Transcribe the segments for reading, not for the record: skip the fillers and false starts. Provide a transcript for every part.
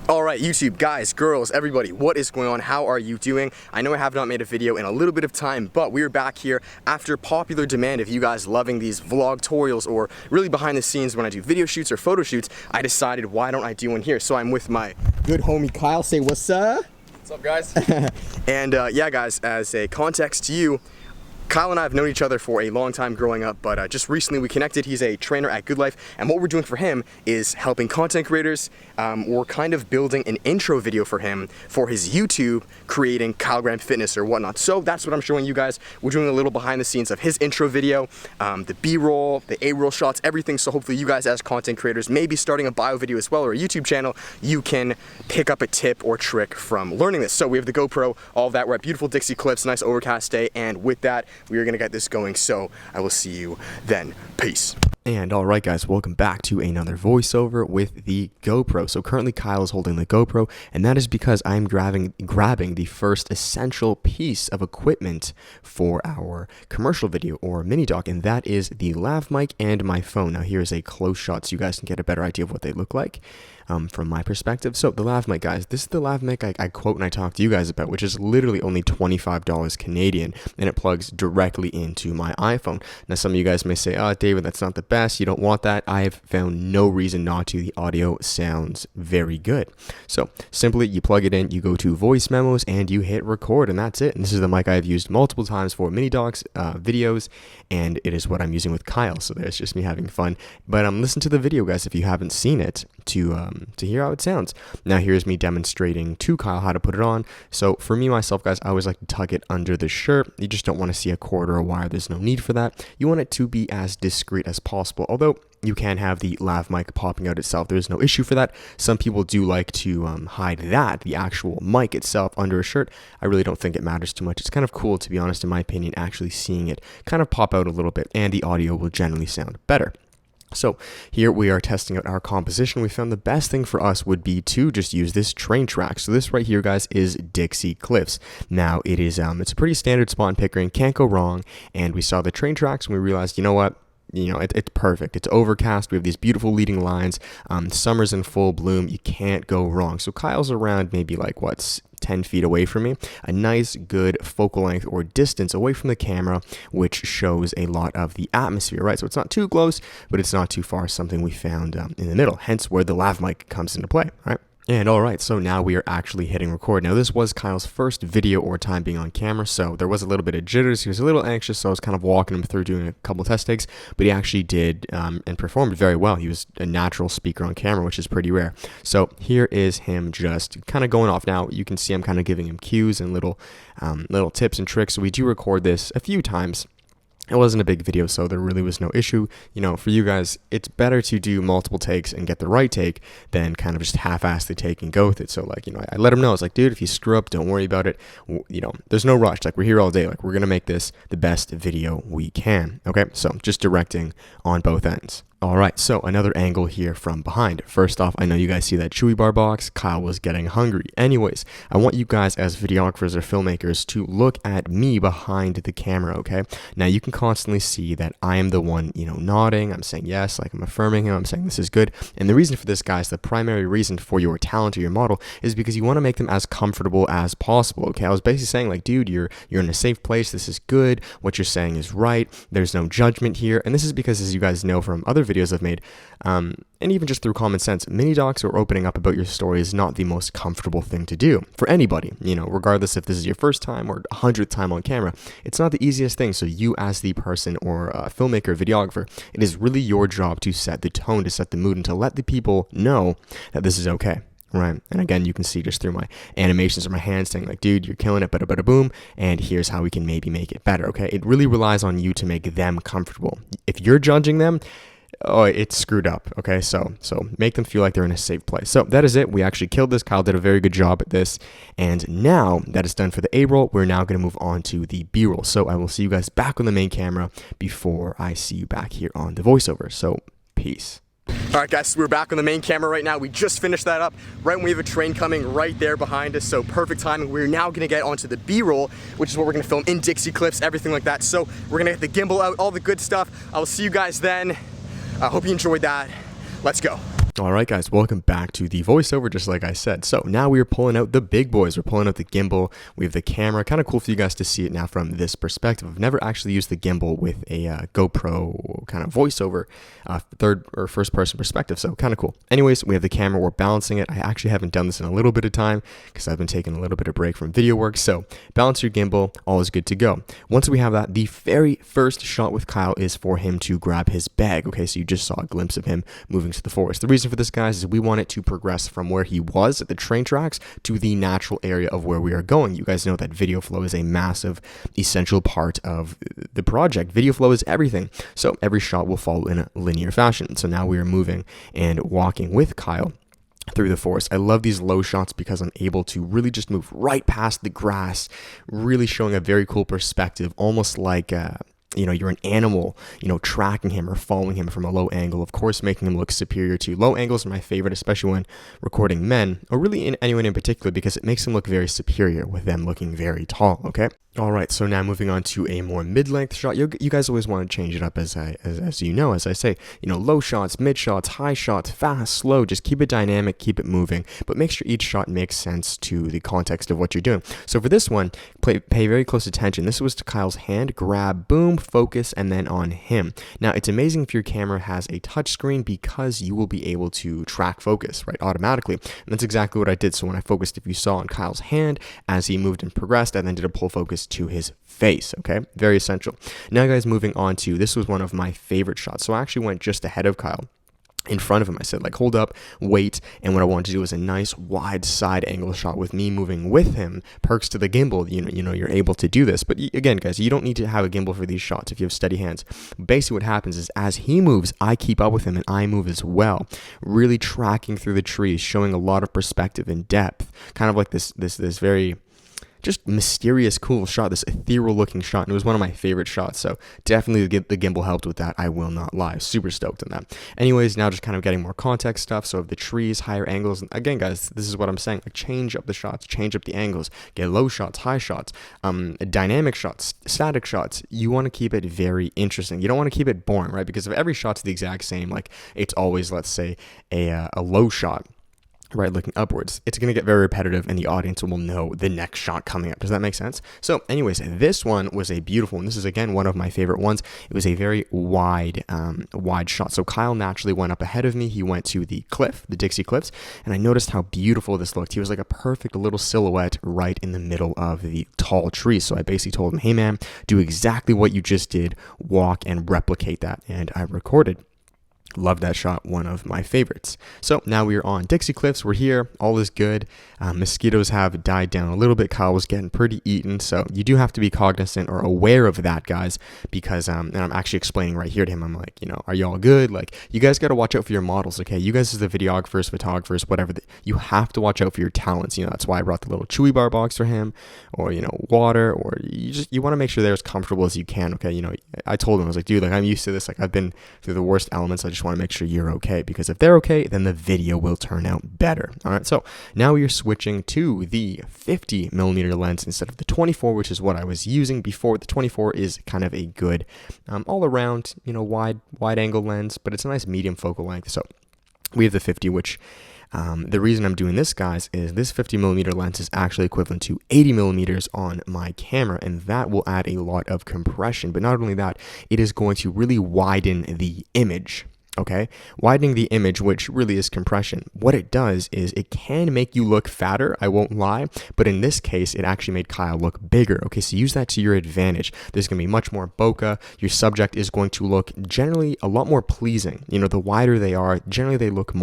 Alright YouTube, guys, girls, everybody, what is going on? How are you doing? I know I have not made a video in a little bit of time, but we're back here after popular demand of you guys loving these vlog-torials, or really behind the scenes when I do video shoots or photo shoots. I decided, why don't I do one here? So I'm with my good homie Kyle. Say what's up? What's up, guys? And yeah guys, as a context to you, Kyle and I have known each other for a long time growing up, but just recently we connected. He's a trainer at Good Life, and what we're doing for him is helping content creators. We're kind of building an intro video for him for his YouTube, creating Kyle Graham Fitness or whatnot. So that's what I'm showing you guys. We're doing a little behind the scenes of his intro video, the B-roll, the A-roll shots, everything. So hopefully you guys as content creators, maybe starting a bio video as well or a YouTube channel, you can pick up a tip or trick from learning this. So we have the GoPro, all of that. We're at beautiful Dixie Cliffs, nice overcast day, and with that, we are gonna get this going, so I will see you then. Peace. And alright guys, welcome back to another voiceover with the GoPro. So currently Kyle is holding the GoPro, and that is because I'm grabbing the first essential piece of equipment for our commercial video or mini doc, and that is the lav mic and my phone. Now here's a close shot so you guys can get a better idea of what they look like. From my perspective. So the lav mic, guys, this is the lav mic I quote and I talk to you guys about, which is literally only $25 Canadian, and it plugs directly into my iPhone. Now some of you guys may say, oh David, that's not the best, you don't want that. I've found no reason not to. The audio sounds very good. So simply you plug it in, you go to voice memos, and you hit record, and that's it. And this is the mic I've used multiple times for mini docs, videos, and it is what I'm using with Kyle. So there's just me having fun. But listen to the video, guys, if you haven't seen it, to hear how it sounds. Now here's me demonstrating to Kyle how to put it on. So for me myself, guys, I always like to tuck it under the shirt. You just don't want to see a cord or a wire. There's no need for that. You want it to be as discreet as possible, although you can have the lav mic popping out itself. There's no issue for that. Some people do like to hide the actual mic itself, under a shirt. I really don't think it matters too much. It's kind of cool, to be honest, in my opinion, actually seeing it kind of pop out a little bit, and the audio will generally sound better. So here we are testing out our composition. We found the best thing for us would be to just use this train track. So this right here, guys, is Dixie Cliffs. Now it is it's a pretty standard spot in Pickering, can't go wrong. And we saw the train tracks and we realized, you know what? It's perfect. It's overcast. We have these beautiful leading lines. Summer's in full bloom. You can't go wrong. So Kyle's around maybe like 10 feet away from me, a nice good focal length or distance away from the camera, which shows a lot of the atmosphere, right? So it's not too close, but it's not too far, something we found in the middle, hence where the lav mic comes into play, right? And alright, so now we are actually hitting record. Now this was Kyle's first video or time being on camera, so there was a little bit of jitters. He was a little anxious, so I was kind of walking him through doing a couple test takes, but he actually did and performed very well. He was a natural speaker on camera, which is pretty rare. So here is him just kind of going off. Now you can see I'm kind of giving him cues and little tips and tricks. So we do record this a few times. It wasn't a big video, so there really was no issue. For you guys, it's better to do multiple takes and get the right take than kind of just half-ass the take and go with it. So I let him know. I was like, dude, if you screw up, don't worry about it. There's no rush. We're here all day. We're going to make this the best video we can. Okay, so just directing on both ends. Alright, so another angle here from behind. First off, I know you guys see that Chewy bar box. Kyle was getting hungry. Anyways, I want you guys as videographers or filmmakers to look at me behind the camera, okay? Now you can constantly see that I am the one, nodding. I'm saying yes, I'm affirming him. I'm saying this is good. And the reason for this, guys, the primary reason for your talent or your model is because you want to make them as comfortable as possible, okay? I was basically saying dude, you're in a safe place. This is good. What you're saying is right. There's no judgment here. And this is because, as you guys know from other videos I've made, and even just through common sense, mini docs or opening up about your story is not the most comfortable thing to do for anybody, regardless if this is your first time or 100th time on camera. It's not the easiest thing. So you as the person or filmmaker, videographer, it is really your job to set the tone, to set the mood, and to let the people know that this is okay. Right, and again, you can see just through my animations or my hands saying dude, you're killing it, bada bada boom, and here's how we can maybe make it better, okay? It really relies on you to make them comfortable. If you're judging them, oh, it's screwed up, okay? So make them feel like they're in a safe place. So that is it. We actually killed this. Kyle did a very good job at this. And now that it's done for the A-roll, we're now going to move on to the B-roll. So I will see you guys back on the main camera before I see you back here on the voiceover. So peace. Alright guys, we're back on the main camera right now. We just finished that up right when we have a train coming right there behind us, so perfect timing. We're now going to get onto the B-roll, which is what we're going to film in Dixie Cliffs, everything like that. So we're going to get the gimbal out, all the good stuff. I will see you guys then. I hope you enjoyed that. Let's go. Alright guys, welcome back to the voiceover, just like I said. So now we are pulling out the big boys. We're pulling out the gimbal. We have the camera. Kind of cool for you guys to see it now from this perspective. I've never actually used the gimbal with a GoPro kind of voiceover, third or first person perspective, so kind of cool. Anyways, we have the camera. We're balancing it. I actually haven't done this in a little bit of time because I've been taking a little bit of break from video work. So balance your gimbal, all is good to go. Once we have that, the very first shot with Kyle is for him to grab his bag. Okay, so you just saw a glimpse of him moving to the forest. The reason for this, guys, is we want it to progress from where he was at the train tracks to the natural area of where we are going. You guys know that video flow is a massive, essential part of the project. Video flow is everything. So every shot will follow in a linear fashion. So now we are moving and walking with Kyle through the forest. I love these low shots because I'm able to really just move right past the grass, really showing a very cool perspective, almost like you're an animal, tracking him or following him from a low angle, of course, making him look superior to you. Low angles are my favorite, especially when recording men, or really anyone in particular, because it makes them look very superior with them looking very tall, okay? All right, so now moving on to a more mid-length shot. You guys always want to change it up as you know, as I say, low shots, mid shots, high shots, fast, slow, just keep it dynamic, keep it moving, but make sure each shot makes sense to the context of what you're doing. So for this one, pay very close attention. This was to Kyle's hand, grab, boom, focus, and then on him. Now, it's amazing if your camera has a touch screen because you will be able to track focus, right, automatically. And that's exactly what I did. So when I focused, if you saw on Kyle's hand, as he moved and progressed, I then did a pull focus to his face. Okay, very essential. Now guys, moving on to, this was one of my favorite shots. So I actually went just ahead of Kyle, in front of him. I said, like, hold up, wait, and what I wanted to do was a nice wide side angle shot with me moving with him. Perks to the gimbal, you're able to do this. But again, guys, you don't need to have a gimbal for these shots if you have steady hands. Basically what happens is as he moves, I keep up with him and I move as well, really tracking through the trees, showing a lot of perspective and depth, kind of like this very just mysterious, cool shot, this ethereal looking shot. And it was one of my favorite shots. So definitely the gimbal helped with that. I will not lie. Super stoked on that. Anyways, now just kind of getting more context stuff. So of the trees, higher angles. And again, guys, this is what I'm saying. Like, change up the shots, change up the angles, get low shots, high shots, dynamic shots, static shots. You want to keep it very interesting. You don't want to keep it boring, right? Because if every shot's the exact same, like it's always, let's say, a low shot, right, looking upwards, it's going to get very repetitive and the audience will know the next shot coming up. Does that make sense? So anyways, this one was a beautiful one. This is, again, one of my favorite ones. It was a very wide shot. So Kyle naturally went up ahead of me. He went to the cliff, the Dixie Cliffs, and I noticed how beautiful this looked. He was like a perfect little silhouette right in the middle of the tall trees. So I basically told him, hey man, do exactly what you just did, walk and replicate that. And I recorded. Love that shot, one of my favorites. So now we are on Dixie Cliffs. We're here, all is good. Mosquitoes have died down a little bit. Kyle was getting pretty eaten, so you do have to be cognizant or aware of that, guys, because and I'm actually explaining right here to him. I'm like, are y'all good? Like, you guys got to watch out for your models, okay? You guys as the videographers, photographers, whatever, you have to watch out for your talents. That's why I brought the little chewy bar box for him, or water, or you want to make sure they're as comfortable as you can, okay? I told him, I was like, dude, like, I'm used to this. Like, I've been through the worst elements. I just want to make sure you're okay, because if they're okay, then the video will turn out better. All right, so now we are switching to the 50mm lens instead of the 24, which is what I was using before. The 24 is kind of a good all around wide angle lens, but it's a nice medium focal length. So we have the 50, which the reason I'm doing this, guys, is this 50mm lens is actually equivalent to 80mm on my camera, and that will add a lot of compression. But not only that, it is going to really widen the image. Okay, widening the image, which really is compression. What it does is it can make you look fatter, I won't lie, but in this case, it actually made Kyle look bigger. Okay, so use that to your advantage. There's going to be much more bokeh. Your subject is going to look generally a lot more pleasing. The wider they are, generally they look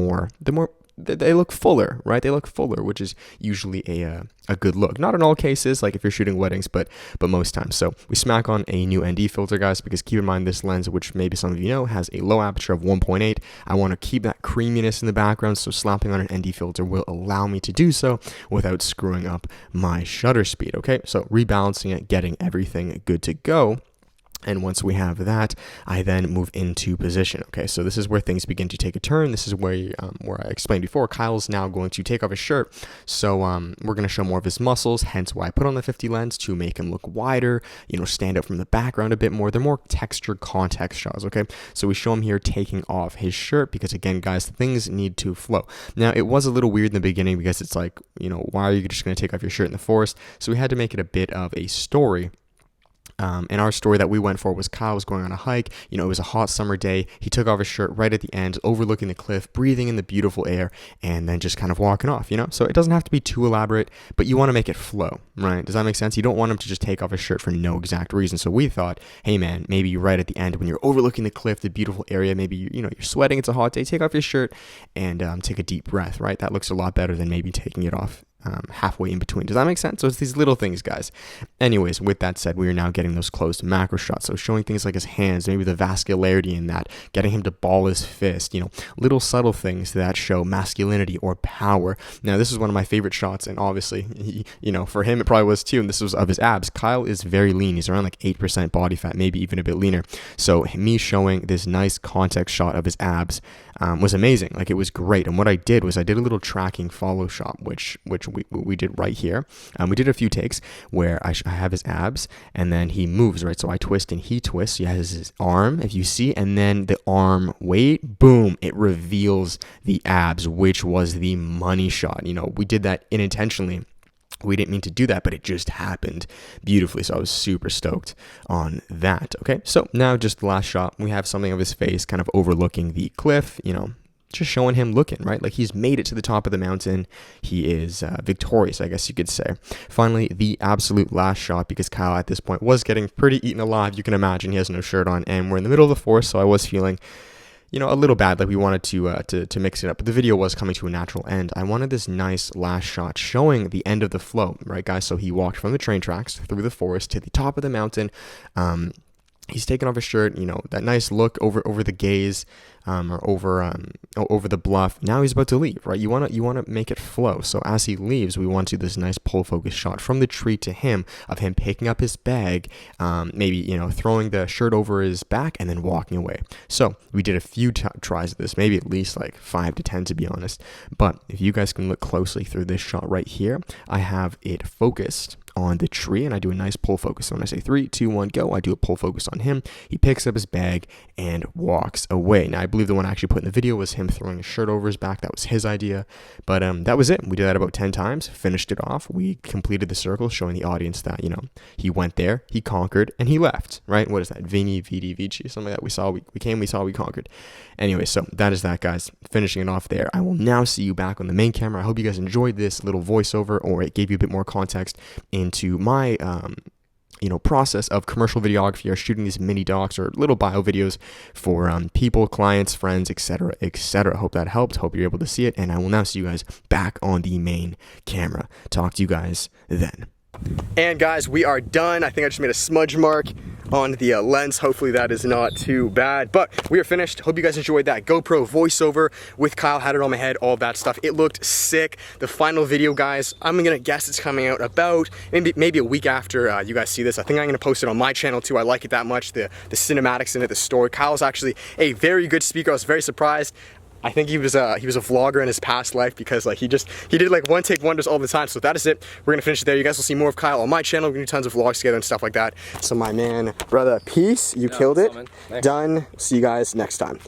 they look fuller, right? They look fuller, which is usually a good look. Not in all cases, like if you're shooting weddings, but most times. So we smack on a new ND filter, guys, because keep in mind this lens, which maybe some of you know, has a low aperture of 1.8. I want to keep that creaminess in the background, so slapping on an ND filter will allow me to do so without screwing up my shutter speed, okay? So rebalancing it, getting everything good to go. And once we have that, I then move into position. Okay, so this is where things begin to take a turn. This is where I explained before, Kyle's now going to take off his shirt. So we're going to show more of his muscles, hence why I put on the 50 lens to make him look wider, stand out from the background a bit more. They're more textured context shots, okay? So we show him here taking off his shirt because, again, guys, things need to flow. Now, it was a little weird in the beginning because it's like, why are you just going to take off your shirt in the forest? So we had to make it a bit of a story. And our story that we went for was Kyle was going on a hike. It was a hot summer day. He took off his shirt right at the end, overlooking the cliff, breathing in the beautiful air, and then just kind of walking off, So it doesn't have to be too elaborate, but you want to make it flow, right? Does that make sense? You don't want him to just take off his shirt for no exact reason. So we thought, hey man, maybe right at the end when you're overlooking the cliff, the beautiful area, maybe you're sweating, it's a hot day, take off your shirt and take a deep breath, right? That looks a lot better than maybe taking it off halfway in between. Does that make sense? So it's these little things, guys. Anyways, with that said, we are now getting those closed macro shots. So showing things like his hands, maybe the vascularity in that, getting him to ball his fist, little subtle things that show masculinity or power. Now, this is one of my favorite shots, and obviously, for him, it probably was too, and this was of his abs. Kyle is very lean. He's around like 8% body fat, maybe even a bit leaner. So me showing this nice context shot of his abs was amazing. Like, it was great. And what I did was I did a little tracking follow shot, which we did right here. We did a few takes where I have his abs and then he moves, right? So I twist and he twists. He has his arm, if you see, and then the arm weight, boom, it reveals the abs, which was the money shot. We did that unintentionally. We didn't mean to do that, but it just happened beautifully. So I was super stoked on that. Okay, so now just the last shot. We have something of his face kind of overlooking the cliff, just showing him looking, right? Like he's made it to the top of the mountain. He is victorious, I guess you could say. Finally, the absolute last shot, because Kyle at this point was getting pretty eaten alive. You can imagine he has no shirt on and we're in the middle of the forest. So I was feeling a little bad, like we wanted to mix it up, but the video was coming to a natural end. I wanted this nice last shot showing the end of the flow, right, guys? So he walked from the train tracks through the forest to the top of the mountain. He's taken off his shirt, that nice look over the gaze, or over the bluff. Now he's about to leave, right? You want to make it flow. So as he leaves, we want to do this nice pull focus shot from the tree to him of him picking up his bag, maybe throwing the shirt over his back and then walking away. So we did a few tries of this, maybe at least like 5 to 10 to be honest. But if you guys can look closely through this shot right here, I have it focused on the tree and I do a nice pull focus. So when I say 3, 2, 1, go, I do a pull focus on him. He picks up his bag and walks away. Now I believe the one I actually put in the video was him throwing his shirt over his back. That was his idea, but that was it. We did that about 10 times, finished it off. We completed the circle, showing the audience that he went there, he conquered, and he left, right? What is that? Vini, Vidi, Vici, something like that. We saw, we came, we saw, we conquered. Anyway, so that is that, guys. Finishing it off there. I will now see you back on the main camera. I hope you guys enjoyed this little voiceover, or it gave you a bit more context into my process of commercial videography, or shooting these mini docs or little bio videos for people, clients, friends, etc., etc. Hope that helped. Hope you're able to see it, and I will now see you guys back on the main camera. Talk to you guys then. And guys, we are done. I think I just made a smudge mark on the lens. Hopefully that is not too bad, but we are finished. Hope you guys enjoyed that GoPro voiceover with Kyle. Had it on my head, all of that stuff. It looked sick. The final video, guys, I'm gonna guess it's coming out about maybe a week after you guys see this. I think I'm gonna post it on my channel too. I like it that much. The cinematics in it, the story. Kyle's actually a very good speaker. I was very surprised. I think he was a vlogger in his past life, because like he did like one take wonders all the time. So that is it. We're gonna finish it there. You guys will see more of Kyle on my channel. We're gonna do tons of vlogs together and stuff like that. So my man, brother, peace. You killed it. Done. See you guys next time.